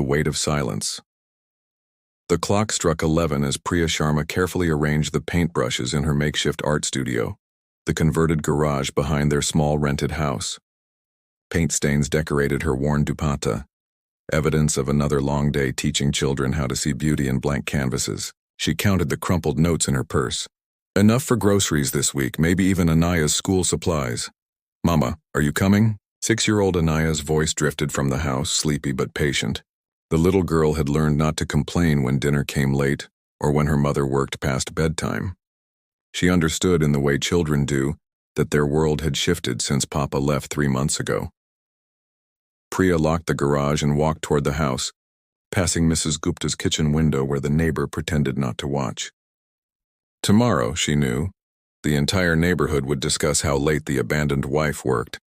The weight of silence. The clock struck 11 as Priya Sharma carefully arranged the paintbrushes in her makeshift art studio, the converted garage behind their small rented house. Paint stains decorated her worn dupatta, evidence of another long day teaching children how to see beauty in blank canvases. She counted the crumpled notes in her purse. Enough for groceries this week, maybe even Anaya's school supplies. "Mama, are you coming?" 6-year-old Anaya's voice drifted from the house, sleepy but patient. The little girl had learned not to complain when dinner came late or when her mother worked past bedtime. She understood in the way children do that their world had shifted since Papa left 3 months ago. Priya locked the garage and walked toward the house, passing Mrs. Gupta's kitchen window where the neighbor pretended not to watch. Tomorrow, she knew, the entire neighborhood would discuss how late the abandoned wife worked,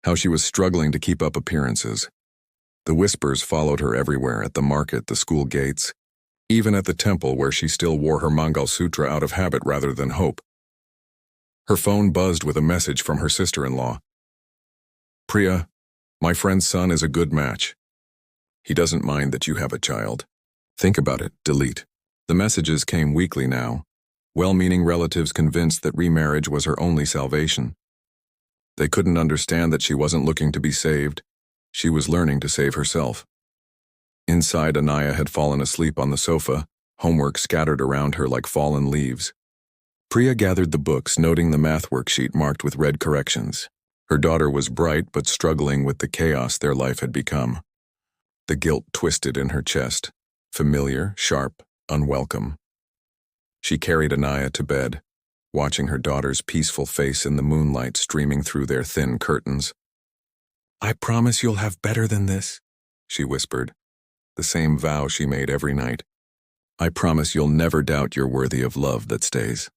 how she was struggling to keep up appearances. The whispers followed her everywhere, at the market, the school gates, even at the temple where she still wore her Mangal Sutra out of habit rather than hope. Her phone buzzed with a message from her sister-in-law. "Priya, my friend's son is a good match. He doesn't mind that you have a child. Think about it, delete." The messages came weekly now, well-meaning relatives convinced that remarriage was her only salvation. They couldn't understand that she wasn't looking to be saved. She was learning to save herself. Inside, Anaya had fallen asleep on the sofa, homework scattered around her like fallen leaves. Priya gathered the books, noting the math worksheet marked with red corrections. Her daughter was bright but struggling with the chaos their life had become. The guilt twisted in her chest, familiar, sharp, unwelcome. She carried Anaya to bed, watching her daughter's peaceful face in the moonlight streaming through their thin curtains. "I promise you'll have better than this," she whispered, the same vow she made every night. "I promise you'll never doubt you're worthy of love that stays."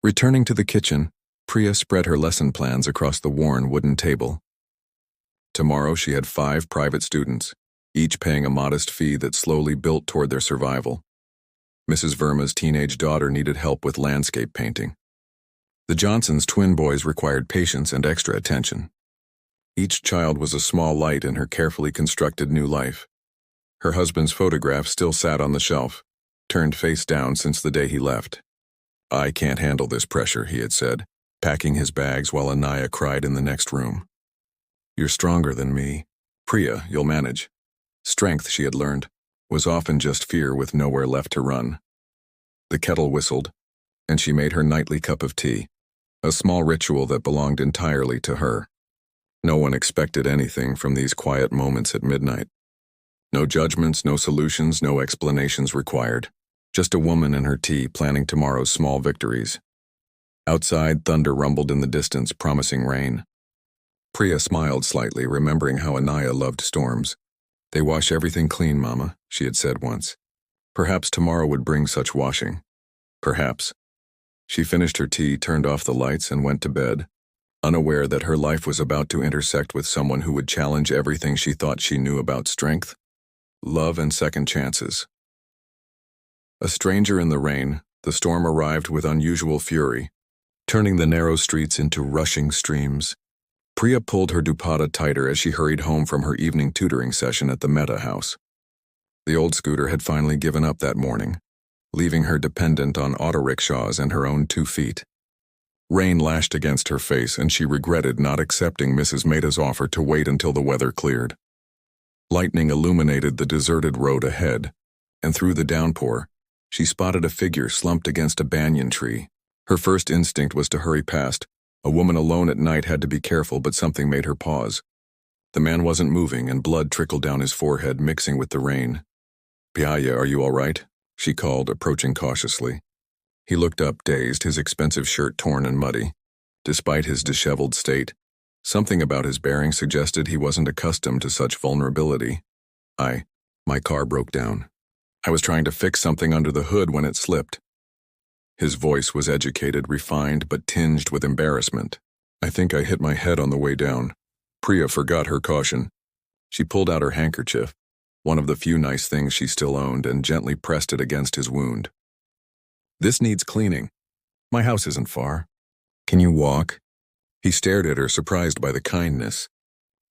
Returning to the kitchen, Priya spread her lesson plans across the worn wooden table. Tomorrow she had 5 private students, each paying a modest fee that slowly built toward their survival. Mrs. Verma's teenage daughter needed help with landscape painting. The Johnsons' twin boys required patience and extra attention. Each child was a small light in her carefully constructed new life. Her husband's photograph still sat on the shelf, turned face down since the day he left. "I can't handle this pressure," he had said, packing his bags while Anaya cried in the next room. "You're stronger than me. Priya, you'll manage." Strength, she had learned, was often just fear with nowhere left to run. The kettle whistled, and she made her nightly cup of tea, a small ritual that belonged entirely to her. No one expected anything from these quiet moments at midnight. No judgments, no solutions, no explanations required. Just a woman and her tea planning tomorrow's small victories. Outside, thunder rumbled in the distance, promising rain. Priya smiled slightly, remembering how Anaya loved storms. "They wash everything clean, Mama," she had said once. Perhaps tomorrow would bring such washing. Perhaps. She finished her tea, turned off the lights, and went to bed, unaware that her life was about to intersect with someone who would challenge everything she thought she knew about strength, love, and second chances. A stranger in the rain, the storm arrived with unusual fury, turning the narrow streets into rushing streams. Priya pulled her dupatta tighter as she hurried home from her evening tutoring session at the Mehta house. The old scooter had finally given up that morning, leaving her dependent on auto rickshaws and her own 2 feet. Rain lashed against her face, and she regretted not accepting Mrs. Mehta's offer to wait until the weather cleared. Lightning illuminated the deserted road ahead, and through the downpour, she spotted a figure slumped against a banyan tree. Her first instinct was to hurry past. A woman alone at night had to be careful, but something made her pause. The man wasn't moving, and blood trickled down his forehead, mixing with the rain. "Pyaya, are you all right?" she called, approaching cautiously. He looked up, dazed, his expensive shirt torn and muddy. Despite his disheveled state, something about his bearing suggested he wasn't accustomed to such vulnerability. My car broke down. I was trying to fix something under the hood when it slipped." His voice was educated, refined, but tinged with embarrassment. "I think I hit my head on the way down." Priya forgot her caution. She pulled out her handkerchief, one of the few nice things she still owned, and gently pressed it against his wound. "This needs cleaning. My house isn't far. Can you walk?" He stared at her, surprised by the kindness.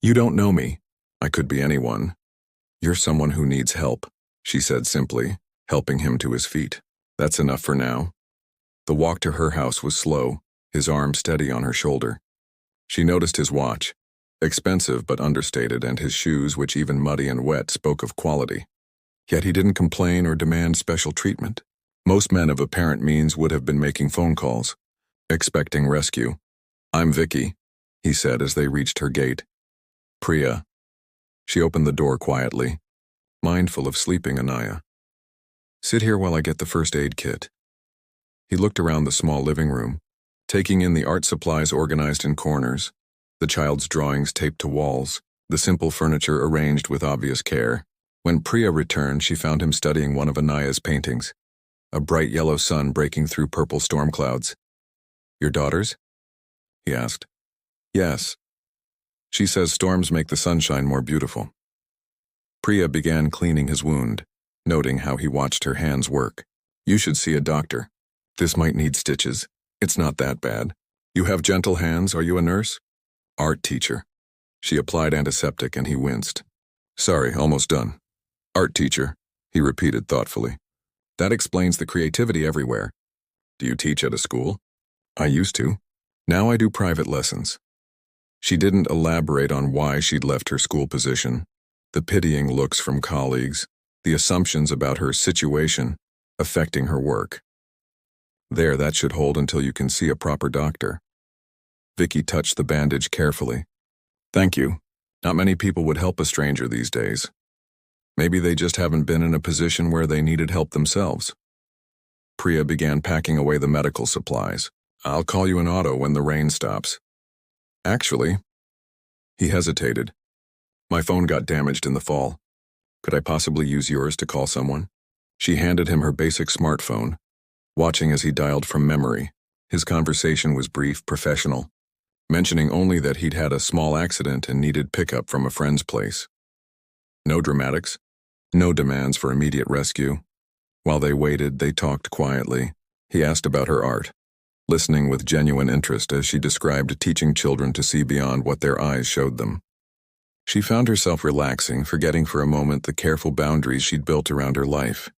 "You don't know me. I could be anyone. "You're someone who needs help," she said simply, helping him to his feet. "That's enough for now." The walk to her house was slow, his arm steady on her shoulder. She noticed his watch, expensive but understated, and his shoes, which even muddy and wet spoke of quality. Yet he didn't complain or demand special treatment. Most men of apparent means would have been making phone calls, expecting rescue. "I'm Vicky," he said as they reached her gate. "Priya." She opened the door quietly, mindful of sleeping Anaya. "Sit here while I get the first aid kit." He looked around the small living room, taking in the art supplies organized in corners, the child's drawings taped to walls, the simple furniture arranged with obvious care. When Priya returned, she found him studying one of Anaya's paintings, a bright yellow sun breaking through purple storm clouds. "Your daughter's?" he asked. "Yes. She says storms make the sunshine more beautiful." Priya began cleaning his wound, noting how he watched her hands work. "You should see a doctor. This might need stitches. It's not that bad. You have gentle hands. Are you a nurse?" "Art teacher." She applied antiseptic and he winced. "Sorry, almost done." "Art teacher," he repeated thoughtfully. "That explains the creativity everywhere. Do you teach at a school?" "I used to. Now I do private lessons." She didn't elaborate on why she'd left her school position, the pitying looks from colleagues, the assumptions about her situation affecting her work. "There, that should hold until you can see a proper doctor." Vicky touched the bandage carefully. "Thank you. Not many people would help a stranger these days. Maybe they just haven't been in a position where they needed help themselves." Priya began packing away the medical supplies. "I'll call you an auto when the rain stops." "Actually," he hesitated. "My phone got damaged in the fall. Could I possibly use yours to call someone?" She handed him her basic smartphone, watching as he dialed from memory. His conversation was brief, professional, mentioning only that he'd had a small accident and needed pickup from a friend's place. No dramatics, no demands for immediate rescue. While they waited, they talked quietly. He asked about her art, listening with genuine interest as she described teaching children to see beyond what their eyes showed them. She found herself relaxing, forgetting for a moment the careful boundaries she'd built around her life.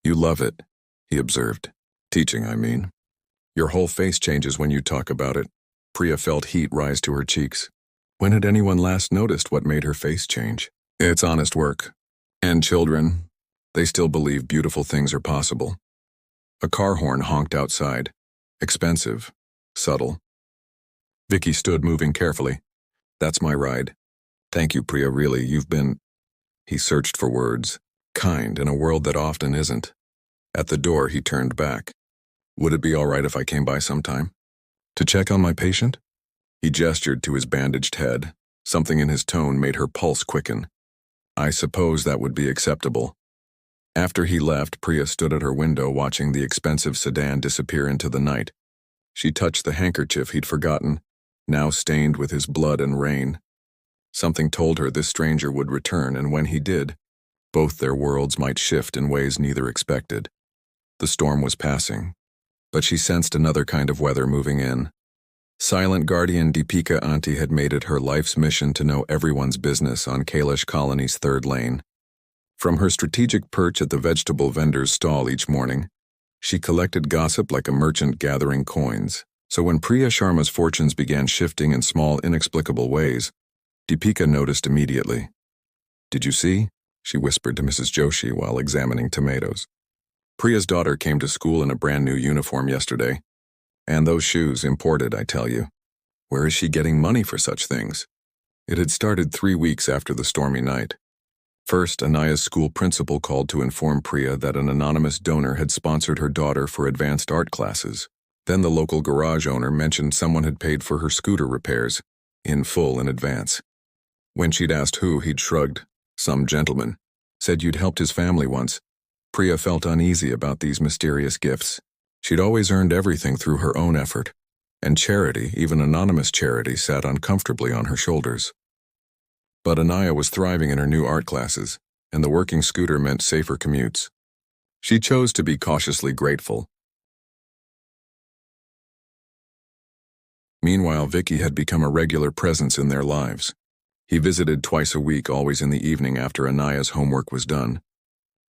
"You love it," he observed. "Teaching, I mean. Your whole face changes when you talk about it." Priya felt heat rise to her cheeks. When had anyone last noticed what made her face change? "It's honest work. And children, they still believe beautiful things are possible." A car horn honked outside. Expensive, subtle. Vicky stood, moving carefully. "That's my ride." "Thank you, Priya, really, you've been—" He searched for words. "Kind in a world that often isn't." At the door, he turned back. "Would it be all right if I came by sometime? To check on my patient?" He gestured to his bandaged head. Something in his tone made her pulse quicken. "I suppose that would be acceptable." After he left, Priya stood at her window watching the expensive sedan disappear into the night. She touched the handkerchief he'd forgotten, now stained with his blood and rain. Something told her this stranger would return, and when he did, both their worlds might shift in ways neither expected. The storm was passing, but she sensed another kind of weather moving in. Silent guardian Deepika Auntie had made it her life's mission to know everyone's business on Kailash Colony's third lane. From her strategic perch at the vegetable vendor's stall each morning, she collected gossip like a merchant gathering coins. So when Priya Sharma's fortunes began shifting in small, inexplicable ways, Deepika noticed immediately. "Did you see?" she whispered to Mrs. Joshi while examining tomatoes. "Priya's daughter came to school in a brand new uniform yesterday. And those shoes, imported, I tell you. Where is she getting money for such things?" It had started 3 weeks after the stormy night. First, Anaya's school principal called to inform Priya that an anonymous donor had sponsored her daughter for advanced art classes. Then the local garage owner mentioned someone had paid for her scooter repairs, in full in advance. When she'd asked who, he'd shrugged. "Some gentleman. Said you'd helped his family once." Priya felt uneasy about these mysterious gifts. She'd always earned everything through her own effort, and charity, even anonymous charity, sat uncomfortably on her shoulders. But Anaya was thriving in her new art classes, and the working scooter meant safer commutes. She chose to be cautiously grateful. Meanwhile, Vicky had become a regular presence in their lives. He visited twice a week, always in the evening after Anaya's homework was done.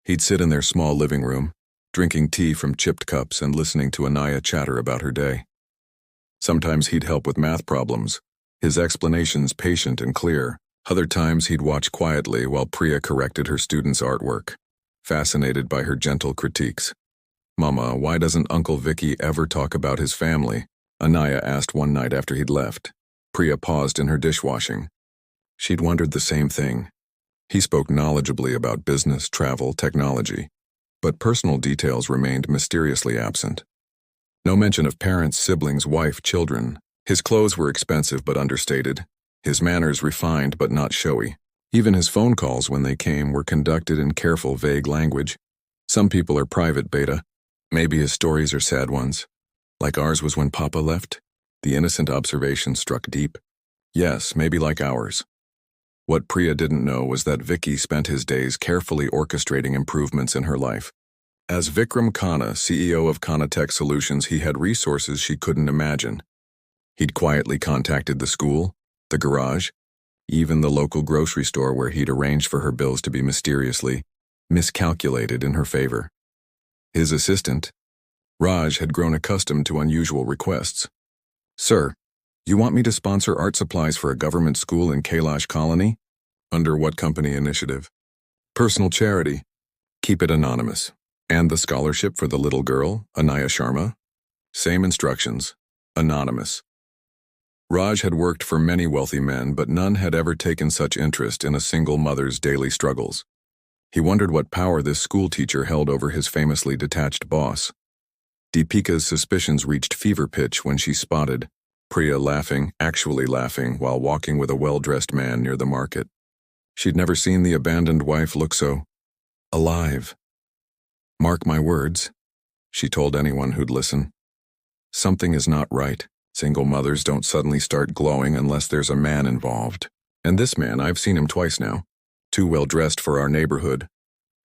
He'd sit in their small living room, drinking tea from chipped cups and listening to Anaya chatter about her day. Sometimes he'd help with math problems, his explanations patient and clear. Other times he'd watch quietly while Priya corrected her students' artwork, fascinated by her gentle critiques. "Mama, why doesn't Uncle Vicky ever talk about his family?" Anaya asked one night after he'd left. Priya paused in her dishwashing. She'd wondered the same thing. He spoke knowledgeably about business, travel, technology, but personal details remained mysteriously absent. No mention of parents, siblings, wife, children. His clothes were expensive but understated, his manners refined but not showy. Even his phone calls, when they came, were conducted in careful, vague language. Some people are private, Beta. Maybe his stories are sad ones. Like ours was when Papa left? The innocent observation struck deep. Yes, maybe like ours. What Priya didn't know was that Vicky spent his days carefully orchestrating improvements in her life. As Vikram Khanna, CEO of Khanna Tech Solutions, he had resources she couldn't imagine. He'd quietly contacted the school, the garage, even the local grocery store where he'd arranged for her bills to be mysteriously miscalculated in her favor. His assistant, Raj, had grown accustomed to unusual requests. "Sir, you want me to sponsor art supplies for a government school in Kailash Colony? Under what company initiative? Personal charity. Keep it anonymous. And the scholarship for the little girl, Anaya Sharma? Same instructions. Anonymous." Raj had worked for many wealthy men, but none had ever taken such interest in a single mother's daily struggles. He wondered what power this school teacher held over his famously detached boss. Deepika's suspicions reached fever pitch when she spotted Priya laughing, actually laughing, while walking with a well-dressed man near the market. She'd never seen the abandoned wife look so alive. "Mark my words," she told anyone who'd listen. "Something is not right. Single mothers don't suddenly start glowing unless there's a man involved. And this man, I've seen him twice now. Too well-dressed for our neighborhood."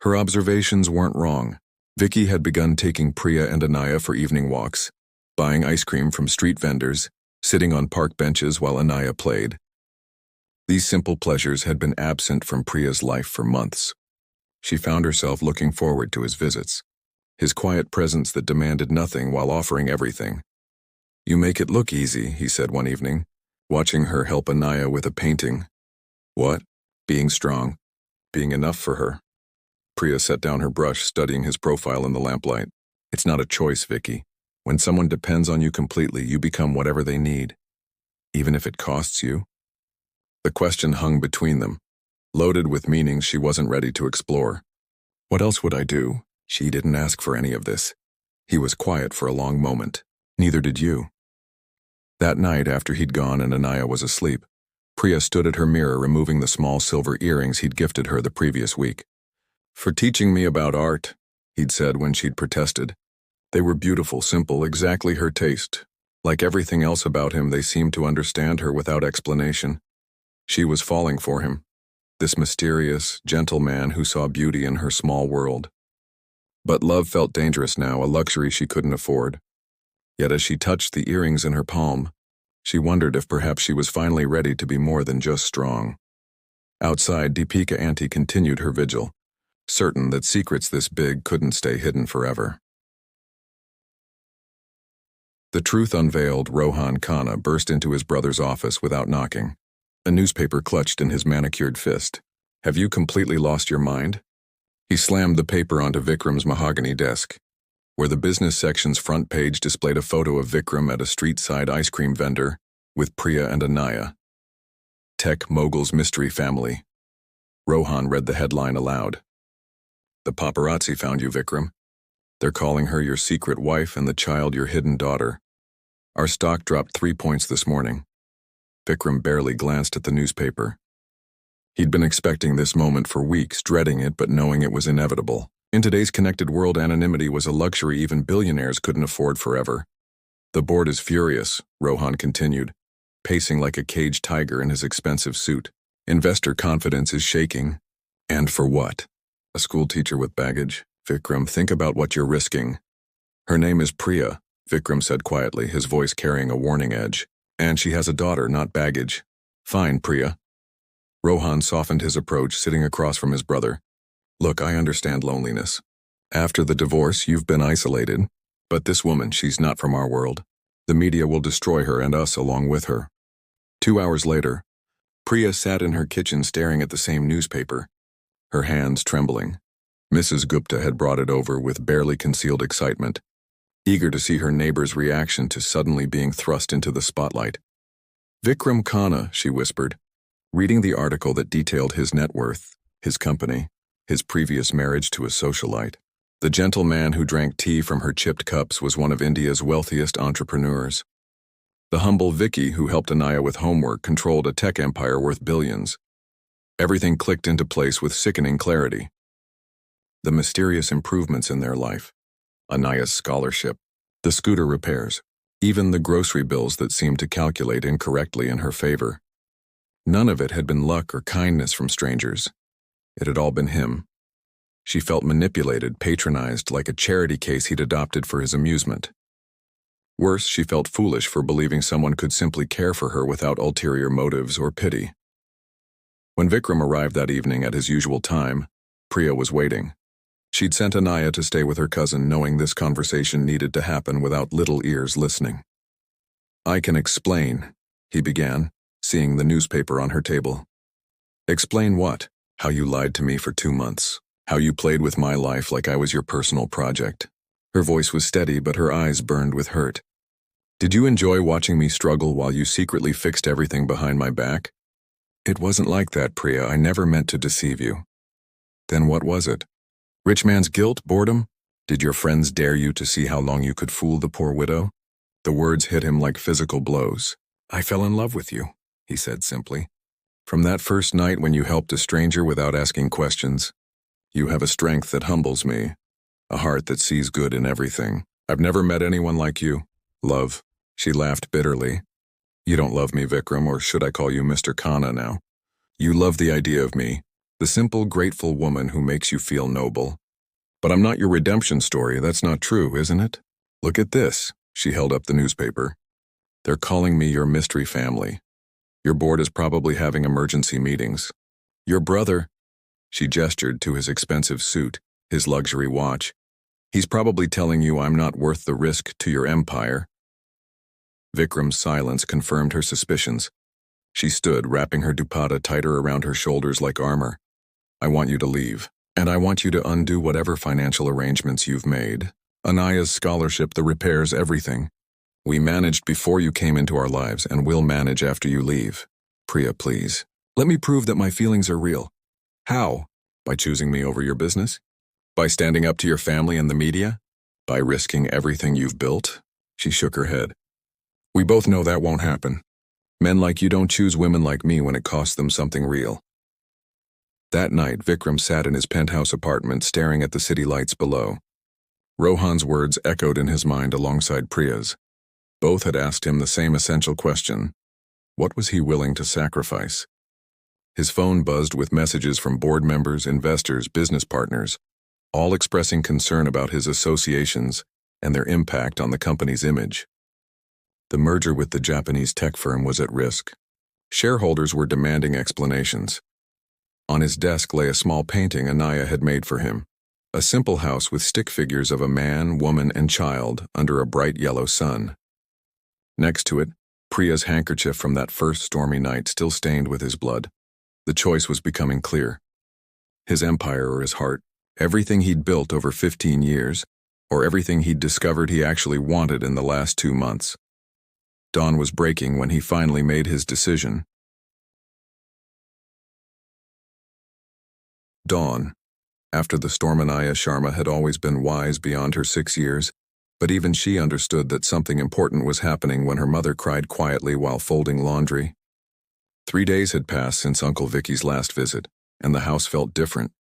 Her observations weren't wrong. Vicky had begun taking Priya and Anaya for evening walks, buying ice cream from street vendors, sitting on park benches while Anaya played. These simple pleasures had been absent from Priya's life for months. She found herself looking forward to his visits, his quiet presence that demanded nothing while offering everything. "You make it look easy," he said one evening, watching her help Anaya with a painting. "What? Being strong. Being enough for her." Priya set down her brush, studying his profile in the lamplight. "It's not a choice, Vicky. When someone depends on you completely, you become whatever they need, even if it costs you." The question hung between them, loaded with meanings she wasn't ready to explore. "What else would I do?" She didn't ask for any of this. He was quiet for a long moment. "Neither did you." That night, after he'd gone and Anaya was asleep, Priya stood at her mirror, removing the small silver earrings he'd gifted her the previous week. "For teaching me about art," he'd said when she'd protested. They were beautiful, simple, exactly her taste. Like everything else about him, they seemed to understand her without explanation. She was falling for him, this mysterious, gentle man who saw beauty in her small world. But love felt dangerous now, a luxury she couldn't afford. Yet as she touched the earrings in her palm, she wondered if perhaps she was finally ready to be more than just strong. Outside, Deepika Auntie continued her vigil, certain that secrets this big couldn't stay hidden forever. The truth unveiled, Rohan Khanna burst into his brother's office without knocking, a newspaper clutched in his manicured fist. "Have you completely lost your mind?" He slammed the paper onto Vikram's mahogany desk, where the business section's front page displayed a photo of Vikram at a street-side ice cream vendor with Priya and Anaya. "Tech mogul's mystery family." Rohan read the headline aloud. "The paparazzi found you, Vikram. They're calling her your secret wife and the child your hidden daughter. Our stock dropped 3 points this morning." Vikram barely glanced at the newspaper. He'd been expecting this moment for weeks, dreading it but knowing it was inevitable. In today's connected world, anonymity was a luxury even billionaires couldn't afford forever. "The board is furious," Rohan continued, pacing like a caged tiger in his expensive suit. "Investor confidence is shaking. And for what? A schoolteacher with baggage? Vikram, think about what you're risking." "Her name is Priya," Vikram said quietly, his voice carrying a warning edge. "And she has a daughter, not baggage." "Fine, Priya. Rohan softened his approach, sitting across from his brother. Look, I understand loneliness. After the divorce, you've been isolated. But this woman, she's not from our world. The media will destroy her and us along with her. 2 hours later, Priya sat in her kitchen staring at the same newspaper, her hands trembling. Mrs. Gupta had brought it over with barely concealed excitement, eager to see her neighbor's reaction to suddenly being thrust into the spotlight. Vikram Khanna, she whispered, reading the article that detailed his net worth, his company, his previous marriage to a socialite. The gentle man who drank tea from her chipped cups was one of India's wealthiest entrepreneurs. The humble Vicky, who helped Anaya with homework, controlled a tech empire worth billions. Everything clicked into place with sickening clarity. The mysterious improvements in their life, Anaya's scholarship, the scooter repairs, even the grocery bills that seemed to calculate incorrectly in her favor. None of it had been luck or kindness from strangers. It had all been him. She felt manipulated, patronized, like a charity case he'd adopted for his amusement. Worse, she felt foolish for believing someone could simply care for her without ulterior motives or pity. When Vikram arrived that evening at his usual time, Priya was waiting. She'd sent Anaya to stay with her cousin, knowing this conversation needed to happen without little ears listening. I can explain, he began, seeing the newspaper on her table. Explain what? How you lied to me for 2 months. How you played with my life like I was your personal project. Her voice was steady, but her eyes burned with hurt. Did you enjoy watching me struggle while you secretly fixed everything behind my back? It wasn't like that, Priya. I never meant to deceive you. Then what was it? Rich man's guilt, boredom? Did your friends dare you to see how long you could fool the poor widow? The words hit him like physical blows. I fell in love with you, he said simply. From that first night when you helped a stranger without asking questions. You have a strength that humbles me, a heart that sees good in everything. I've never met anyone like you. Love. She laughed bitterly. You don't love me, Vikram, or should I call you Mr. Khanna now? You love the idea of me, the simple, grateful woman who makes you feel noble. But I'm not your redemption story. That's not true, isn't it? Look at this. She held up the newspaper. They're calling me your mystery family. Your board is probably having emergency meetings. Your brother, she gestured to his expensive suit, his luxury watch. He's probably telling you I'm not worth the risk to your empire. Vikram's silence confirmed her suspicions. She stood, wrapping her dupatta tighter around her shoulders like armor. I want you to leave, and I want you to undo whatever financial arrangements you've made. Anaya's scholarship, the repairs, everything. We managed before you came into our lives, and we'll manage after you leave. Priya, please. Let me prove that my feelings are real. How? By choosing me over your business? By standing up to your family and the media? By risking everything you've built? She shook her head. We both know that won't happen. Men like you don't choose women like me when it costs them something real. That night, Vikram sat in his penthouse apartment staring at the city lights below. Rohan's words echoed in his mind alongside Priya's. Both had asked him the same essential question. What was he willing to sacrifice? His phone buzzed with messages from board members, investors, business partners, all expressing concern about his associations and their impact on the company's image. The merger with the Japanese tech firm was at risk. Shareholders were demanding explanations. On his desk lay a small painting Anaya had made for him, a simple house with stick figures of a man, woman, and child under a bright yellow sun. Next to it, Priya's handkerchief from that first stormy night still stained with his blood. The choice was becoming clear. His empire or his heart, everything he'd built over 15 years, or everything he'd discovered he actually wanted in the last 2 months. Dawn was breaking when he finally made his decision. Dawn. After the storm, Anaya Sharma had always been wise beyond her 6 years, but even she understood that something important was happening when her mother cried quietly while folding laundry. 3 days had passed since Uncle Vicky's last visit, and the house felt different.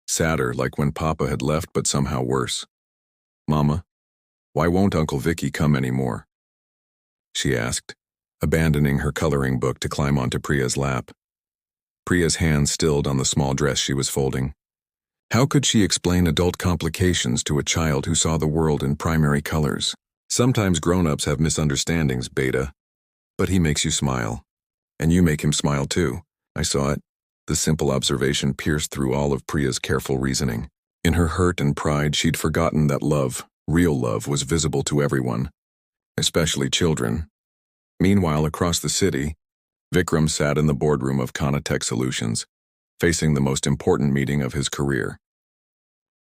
Sadder, like when Papa had left, but somehow worse. Mama, why won't Uncle Vicky come anymore? She asked, abandoning her coloring book to climb onto Priya's lap. Priya's hand stilled on the small dress she was folding. How could she explain adult complications to a child who saw the world in primary colors? Sometimes grown-ups have misunderstandings, Beta. But he makes you smile. And you make him smile too. I saw it. The simple observation pierced through all of Priya's careful reasoning. In her hurt and pride, she'd forgotten that love, real love, was visible to everyone, especially children. Meanwhile, across the city, Vikram sat in the boardroom of Kana Tech Solutions, facing the most important meeting of his career.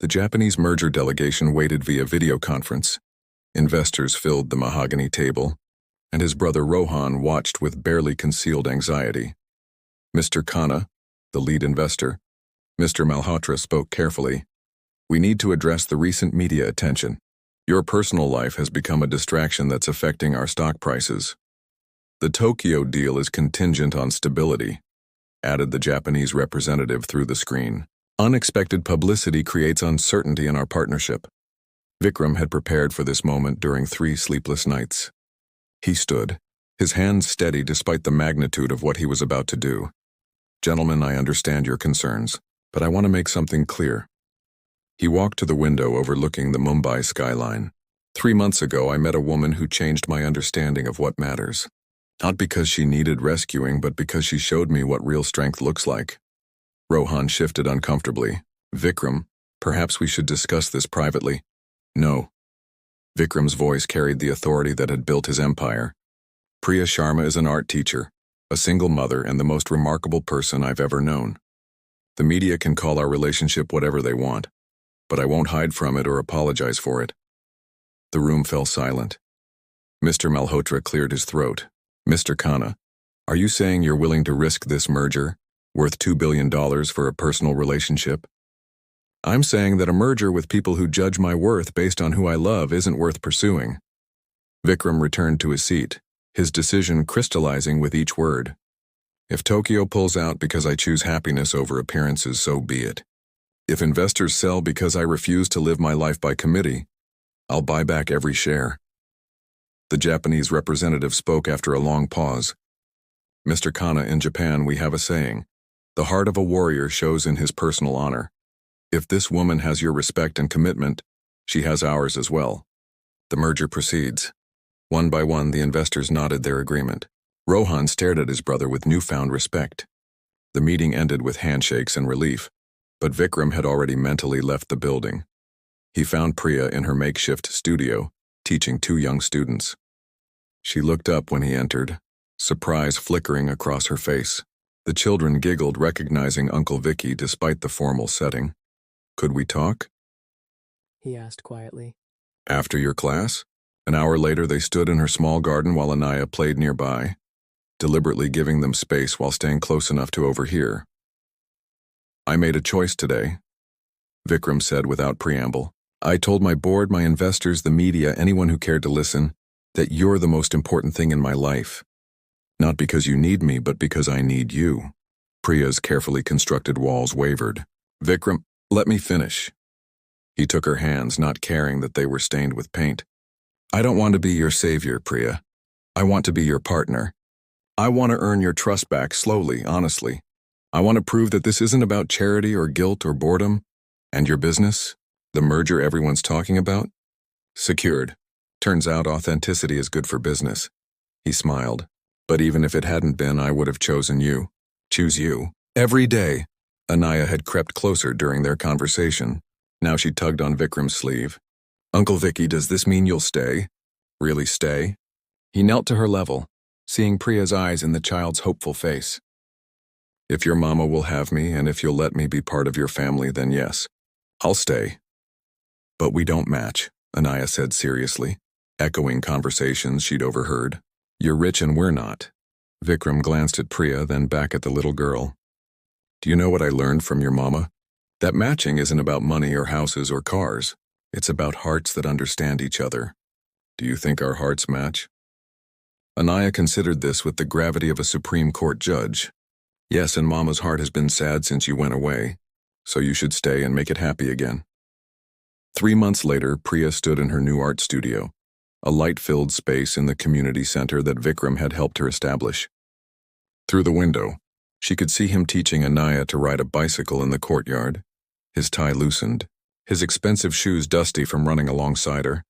The Japanese merger delegation waited via video conference. Investors filled the mahogany table, and his brother Rohan watched with barely concealed anxiety. Mr. Kana, the lead investor, Mr. Malhotra, spoke carefully. "We need to address the recent media attention. Your personal life has become a distraction that's affecting our stock prices. The Tokyo deal is contingent on stability," added the Japanese representative through the screen. "Unexpected publicity creates uncertainty in our partnership." Vikram had prepared for this moment during 3 sleepless nights. He stood, his hands steady despite the magnitude of what he was about to do. "Gentlemen, I understand your concerns, but I want to make something clear." He walked to the window overlooking the Mumbai skyline. 3 months ago, I met a woman who changed my understanding of what matters. Not because she needed rescuing, but because she showed me what real strength looks like. Rohan shifted uncomfortably. "Vikram, perhaps we should discuss this privately." "No." Vikram's voice carried the authority that had built his empire. "Priya Sharma is an art teacher, a single mother, and the most remarkable person I've ever known. The media can call our relationship whatever they want, but I won't hide from it or apologize for it." The room fell silent. Mr. Malhotra cleared his throat. "Mr. Khanna, are you saying you're willing to risk this merger, worth $2 billion, for a personal relationship?" "I'm saying that a merger with people who judge my worth based on who I love isn't worth pursuing." Vikram returned to his seat, his decision crystallizing with each word. "If Tokyo pulls out because I choose happiness over appearances, so be it. If investors sell because I refuse to live my life by committee, I'll buy back every share." The Japanese representative spoke after a long pause. "Mr. Khanna, in Japan we have a saying, 'The heart of a warrior shows in his personal honor.' If this woman has your respect and commitment, she has ours as well." The merger proceeds. One by one, the investors nodded their agreement. Rohan stared at his brother with newfound respect. The meeting ended with handshakes and relief, but Vikram had already mentally left the building. He found Priya in her makeshift studio, teaching 2 young students. She looked up when he entered, surprise flickering across her face. The children giggled, recognizing Uncle Vicky despite the formal setting. "Could we talk?" he asked quietly. "After your class?" An hour later, they stood in her small garden while Anaya played nearby, deliberately giving them space while staying close enough to overhear. "I made a choice today," Vikram said without preamble. "I told my board, my investors, the media, anyone who cared to listen, that you're the most important thing in my life. Not because you need me, but because I need you." Priya's carefully constructed walls wavered. "Vikram, let me finish." He took her hands, not caring that they were stained with paint. "I don't want to be your savior, Priya. I want to be your partner. I want to earn your trust back slowly, honestly. I want to prove that this isn't about charity or guilt or boredom. And your business? The merger everyone's talking about? Secured. Turns out authenticity is good for business." He smiled. "But even if it hadn't been, I would have chosen you. Choose you. Every day." Anaya had crept closer during their conversation. Now she tugged on Vikram's sleeve. "Uncle Vicky, does this mean you'll stay? Really stay?" He knelt to her level, seeing Priya's eyes in the child's hopeful face. "If your mama will have me, and if you'll let me be part of your family, then yes, I'll stay." "But we don't match," Anaya said seriously, echoing conversations she'd overheard. "You're rich and we're not." Vikram glanced at Priya, then back at the little girl. "Do you know what I learned from your mama? That matching isn't about money or houses or cars. It's about hearts that understand each other. Do you think our hearts match?" Anaya considered this with the gravity of a Supreme Court judge. "Yes, and Mama's heart has been sad since you went away, so you should stay and make it happy again." 3 months later, Priya stood in her new art studio, a light-filled space in the community center that Vikram had helped her establish. Through the window, she could see him teaching Anaya to ride a bicycle in the courtyard, his tie loosened, his expensive shoes dusty from running alongside her.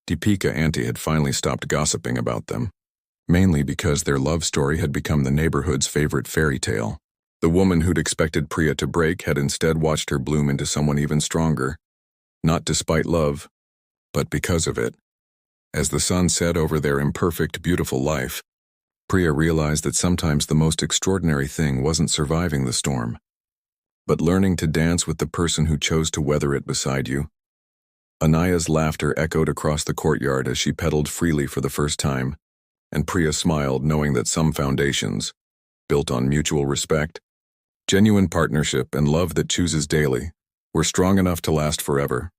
Deepika Auntie had finally stopped gossiping about them, mainly because their love story had become the neighborhood's favorite fairy tale. The woman who'd expected Priya to break had instead watched her bloom into someone even stronger, not despite love, but because of it. As the sun set over their imperfect, beautiful life, Priya realized that sometimes the most extraordinary thing wasn't surviving the storm, but learning to dance with the person who chose to weather it beside you. Anaya's laughter echoed across the courtyard as she pedaled freely for the first time, and Priya smiled knowing that some foundations, built on mutual respect, genuine partnership, and love that chooses daily, were strong enough to last forever.